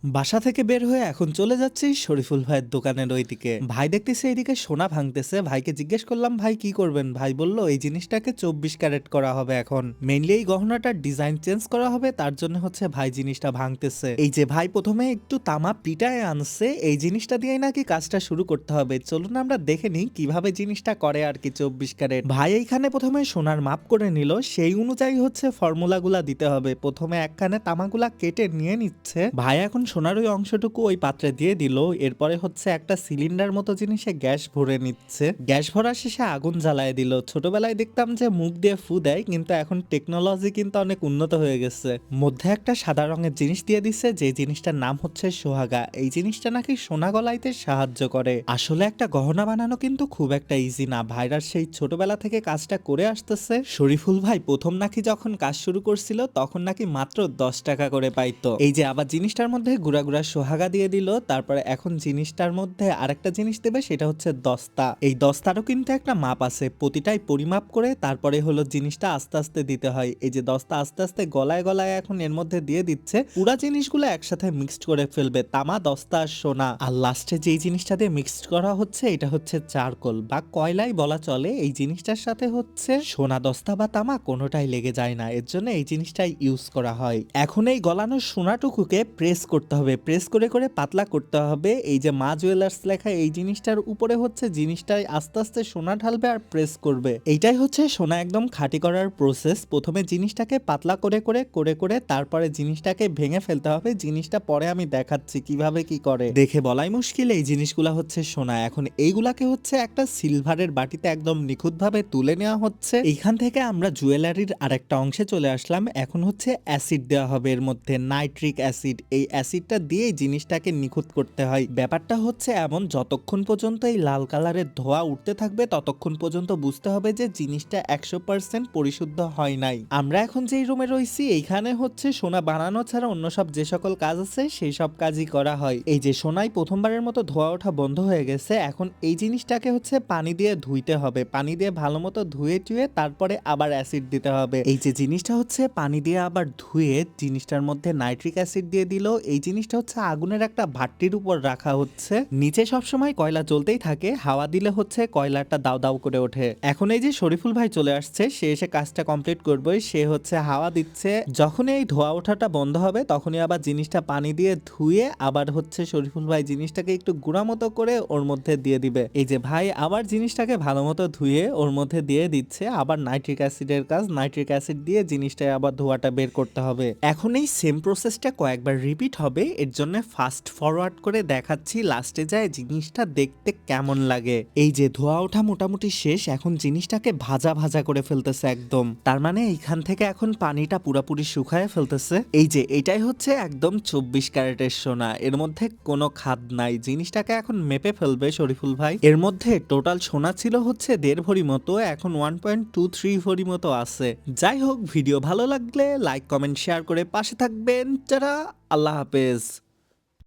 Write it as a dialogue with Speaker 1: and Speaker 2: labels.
Speaker 1: বাসা থেকে বের হয়ে এখন চলে যাচ্ছি শরীফুল ভাইয়ের দোকানের ওইদিকে। ভাই দেখতেছে এইদিকে সোনা ভাঙতেছে। ভাইকে জিজ্ঞেস করলাম, ভাই কি করবেন? ভাই বলল এই জিনিসটাকে 24 ক্যারেট করা হবে। এখন মেইনলি এই গহনাটার ডিজাইন চেঞ্জ করা হবে, তার জন্য হচ্ছে ভাই জিনিসটা ভাঙতেছে। এই যে ভাই প্রথমে একটু তামা পিটায় আনছে, এই জিনিসটা দিয়ে নাকি কাজটা শুরু করতে হবে। চলুন আমরা দেখে নিই কিভাবে জিনিসটা করে আর কি 24 ক্যারেট। ভাই এইখানে প্রথমে সোনার মাপ করে নিল, সেই অনুযায়ী হচ্ছে ফর্মুলাগুলা দিতে হবে। প্রথমে একখানে তামাগুলা কেটে নিয়ে নিচ্ছে। ভাই এখন সোনার ওই অংশটুকু ওই পাত্রে দিয়ে দিল। এরপরে হচ্ছে একটা সিলিন্ডার মতো জিনিসে গ্যাস ভরে নিচ্ছে। গ্যাস ভরার শেষে আগুন জ্বালায় দিল। ছোটবেলায় দেখতাম যে মুখ দিয়ে ফু দেয়, কিন্তু এখন টেকনোলজি কিন্তু অনেক উন্নত হয়ে গেছে। মধ্যে একটা সাদা রঙের জিনিস দিয়ে দিচ্ছে, যে জিনিসটার নাম হচ্ছে সোহাগা। এই জিনিসটা নাকি সোনা গলাইতে সাহায্য করে। আসলে একটা গহনা বানানো কিন্তু খুব একটা ইজি না। ভাইরা সেই ছোটবেলা থেকে কাজটা করে আসতেছে। শরীফুল ভাই প্রথম নাকি যখন কাজ শুরু করছিল তখন নাকি মাত্র 10 টাকা করে পাইতো। এই যে আবার জিনিসটার মধ্যে গুড়া গুড়া সোহাগা দিয়ে দিল। তারপরে এখন জিনিসটার মধ্যে আরেকটা জিনিস দেবে, সেটা হচ্ছে দস্তা। এই দস্তারও কিন্তু একটা মাপ আছে, প্রতিটাই পরিমাপ করে তারপরে হলো জিনিসটা আস্তে আস্তে দিতে হয়। এই যে দস্তা আস্তে আস্তে গলায় গলায় এখন এর মধ্যে দিয়ে দিচ্ছে। পুরা জিনিসগুলো একসাথে মিক্সড করে ফেলবে, তামা, দস্তা আর সোনা। আর লাস্টে যেই জিনিসটা দিয়ে মিক্সড করা হচ্ছে এটা হচ্ছে চারকোল বা কয়লাই বলা চলে। এই জিনিসটার সাথে হচ্ছে সোনা, দস্তা বা তামা কোনোটাই লেগে যায় না, এর জন্য এই জিনিসটাই ইউজ করা হয়। এখন এই গলানো সোনাটুকুকে প্রেস করতে হবে, প্রেস করে করে পাতলা করতে হবে। এই যে মা জুয়েলার্স লেখা এই জিনিসটার উপরে হচ্ছে জিনিসটাই আস্তে আস্তে সোনা ঢালবে আর প্রেস করবে। এইটাই হচ্ছে সোনা একদম খাঁটি করার প্রসেস। প্রথমে জিনিসটাকে পাতলা করে করে করে করে তারপরে জিনিসটাকে ভেঙে ফেলতে হবে। জিনিসটা পরে আমি দেখাচ্ছি কিভাবে কি করে, দেখে বলাই মুশকিল। এই জিনিসগুলা হচ্ছে সোনা। এখন এইগুলাকে হচ্ছে একটা সিলভারের বাটিতে একদম নিখুঁতভাবে তুলে নেওয়া হচ্ছে। এইখান থেকে আমরা জুয়েলারির আরেকটা অংশে চলে আসলাম। এখন হচ্ছে অ্যাসিড দেওয়া হবে এর মধ্যে, নাইট্রিক অ্যাসিড। এই অ্যাসিডটা দিয়ে জিনিসটাকে নিখুঁত করতে হয়। ব্যাপারটা হচ্ছে এমন, যতক্ষণ পর্যন্ত এই লাল কালারের ধোঁয়া উঠতে থাকবে ততক্ষণ পর্যন্ত বুঝতে হবে যে জিনিসটা 100% পরিশুদ্ধ হয় নাই। আমরা এখন যেই রুমে রয়েছি এইখানে হচ্ছে সোনা বানানো ছাড়া অন্য সব যে সকল কাজ আছে সেই সব কাজই করা হয়। এই যে সোনায় প্রথমবারের মতো ধোয়া ওঠা বন্ধ হয়ে গেছে। এখন এই জিনিসটাকে হচ্ছে পানি দিয়ে ধুইতে হবে, পানি দিয়ে ভালো মতো ধুয়ে টুয়ে তারপরে আবার অ্যাসিড দিতে হবে। এই যে জিনিসটা হচ্ছে পানি দিয়ে আবার ধুয়ে জিনিসটার মধ্যে নাইট্রিক অ্যাসিড দিয়ে দিল। এই জিনিসটা হচ্ছে আগুনের একটা ভাট্টির উপর রাখা হচ্ছে, নিচে সবসময় কয়লা জ্বলতেই থাকে, হাওয়া দিলে হচ্ছে কয়লাটা দাও দাও করে ওঠে। এখন এই যে শরীফুল ভাই চলে আসছে, সে এসে কাজটা কমপ্লিট করবে। সে হচ্ছে হাওয়া দিচ্ছে। যখন এই ধোয়া ওঠাটা বন্ধ হবে তখনই আবার জিনিসটা পানি দিয়ে ধুয়ে আবার হচ্ছে শরীফুল ভাই জিনিসটাকে একটু গুঁড়া মতো করে ওর মধ্যে দিয়ে দিবে। এই যে ভাই আবার জিনিসটাকে ভালো মতো ধুয়ে ওর মধ্যে দিয়ে দিচ্ছে। আবার নাইট্রিক অ্যাসিডের কাজ, নাইট্রিক অ্যাসিড দিয়ে জিনিসটা আবার ধোঁয়াটা বের করতে হবে। এখন এই সেম প্রসেসটা কয়েকবার রিপিট হবে, এর জন্য ফাস্ট ফরওয়ার্ড করে দেখাচ্ছি লাস্টে যায় জিনিসটা দেখতে কেমন লাগে। এই যে ধোয়া ওঠা মোটামুটি শেষ। এখন জিনিসটাকে ভাজা ভাজা করে ফেলতেছে একদম, তার মানে এইখান থেকে এখন পানিটা পুরোপুরি শুকায় ফেলতেছে। এই যে এটাই হচ্ছে একদম 24 ক্যারেটের সোনা, এর মধ্যে কোনো খাদ নাই। জিনিসটাকে এখন মেপে ফেলবে শরীফুল ভাই। এর মধ্যে টোটাল সোনা ছিল হচ্ছে 1.5 ভরি মতো, এখন 1.23 ভরি মতো আছে। যাই হোক, ভিডিও ভালো লাগলে লাইক কমেন্ট শেয়ার করে পাশে থাকবেন। যারা, আল্লাহ হাফেজ।